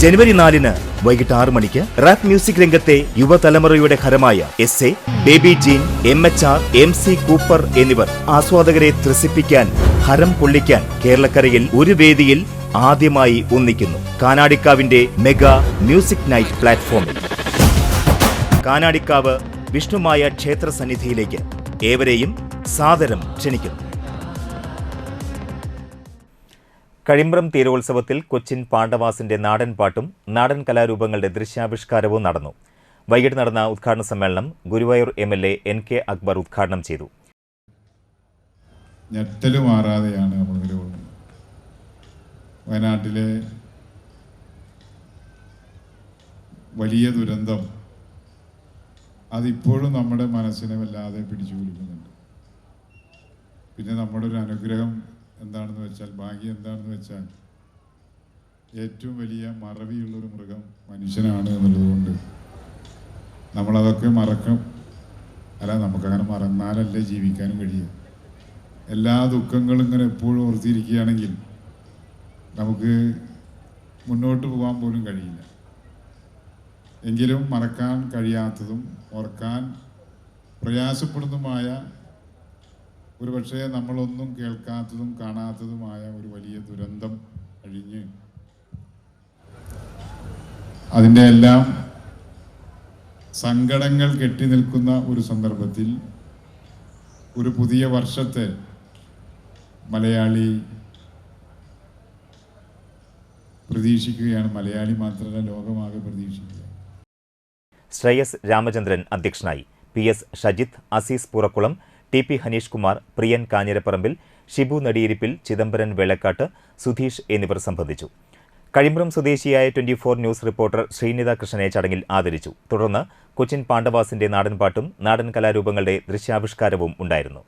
ജനുവരി 4-ന് വൈകിട്ട് 6 മണിക്ക് rap music രംഗത്തെ യുവതലമുറയുടെ ഹരമായ SA, Baby Jean, MHR, MC Cooper എന്നിവർ ആസ്വാദകരെ ത്രസിപ്പിക്കാൻ, ഹരം കൊള്ളിക്കാൻ കേരളക്കരയിൽ ഒരു വേദിയിൽ ആദ്യമായി ഒന്നിക്കുന്നു. കാനാടിക്കാവിന്റെ മെഗാ മ്യൂസിക് നൈറ്റ് പ്ലാറ്റ്ഫോമിൽ കാനാടിക്കാവ് വിഷ്ണുമായ ക്ഷേത്ര സന്നിധിയിലേക്ക് ഏവരെയും സാദരം ക്ഷണിക്കുന്നു. കഴിമ്പ്രം തീരോത്സവത്തിൽ കൊച്ചിൻ പാണ്ഡവാസിന്റെ നാടൻ പാട്ടും നാടൻ കലാരൂപങ്ങളുടെ ദൃശ്യാവിഷ്കാരവും നടന്നു. വൈകിട്ട് നടന്ന ഉദ്ഘാടന സമ്മേളനം ഗുരുവായൂർ MLA NK അക്ബർ ഉദ്ഘാടനം ചെയ്തു. ഞെട്ടല് മാറാതെയാണ് നമ്മൾ നിലകൊള്ളുന്നത്. വയനാട്ടിലെ വലിയ ദുരന്തം അതിപ്പോഴും നമ്മുടെ മനസ്സിനെ വല്ലാതെ പിടിച്ചു കുലുക്കുന്നുണ്ട്. പിന്നെ നമ്മുടെ ഒരു അനുഗ്രഹം എന്താണെന്ന് വെച്ചാൽ, ഭാഗ്യം എന്താണെന്ന് വെച്ചാൽ, ഏറ്റവും വലിയ മറവിയുള്ളൊരു മൃഗം മനുഷ്യനാണ് എന്നുള്ളതുകൊണ്ട് നമ്മളതൊക്കെ മറക്കും. നമുക്കങ്ങനെ മറന്നാലല്ലേ ജീവിക്കാനും കഴിയും. എല്ലാ ദുഃഖങ്ങളും ഇങ്ങനെ എപ്പോഴും ഓർത്തിരിക്കുകയാണെങ്കിൽ നമുക്ക് മുന്നോട്ട് പോകാൻ പോലും കഴിയില്ല. എങ്കിലും മറക്കാൻ കഴിയാത്തതും ഓർക്കാൻ പ്രയാസപ്പെടുന്നതുമായ, ഒരു പക്ഷേ നമ്മളൊന്നും കേൾക്കാത്തതും കാണാത്തതുമായ ഒരു വലിയ ദുരന്തം കഴിഞ്ഞ് അതിൻ്റെ എല്ലാം സങ്കടങ്ങൾ കെട്ടി നിൽക്കുന്ന ഒരു സന്ദർഭത്തിൽ ഒരു പുതിയ വർഷത്തെ മലയാളി പ്രതീക്ഷിക്കുകയാണ്. മലയാളി മാത്രമല്ല, ലോകമാകെ പ്രതീക്ഷിക്കുക. ശ്രേയസ് രാമചന്ദ്രൻ അധ്യക്ഷനായി. PS ഷജിത്ത്, അസീസ് പൂറക്കുളം, TP ഹനീഷ് കുമാർ, പ്രിയൻ കാഞ്ഞിരപ്പറമ്പിൽ, ഷിബു നടിയിരിപ്പിൽ, ചിദംബരൻ വെള്ളക്കാട്ട്, സുധീഷ് എന്നിവർ സംബന്ധിച്ചു. കഴിമ്പ്രം സ്വദേശിയായ 24 ന്യൂസ് റിപ്പോർട്ടർ ശ്രീനിത കൃഷ്ണനെ ചടങ്ങിൽ ആദരിച്ചു. തുടർന്ന് കൊച്ചിൻ പാണ്ഡവാസിന്റെ നാടൻപാട്ടും നാടൻ കലാരൂപങ്ങളുടെ ദൃശ്യാവിഷ്കാരവും ഉണ്ടായിരുന്നു.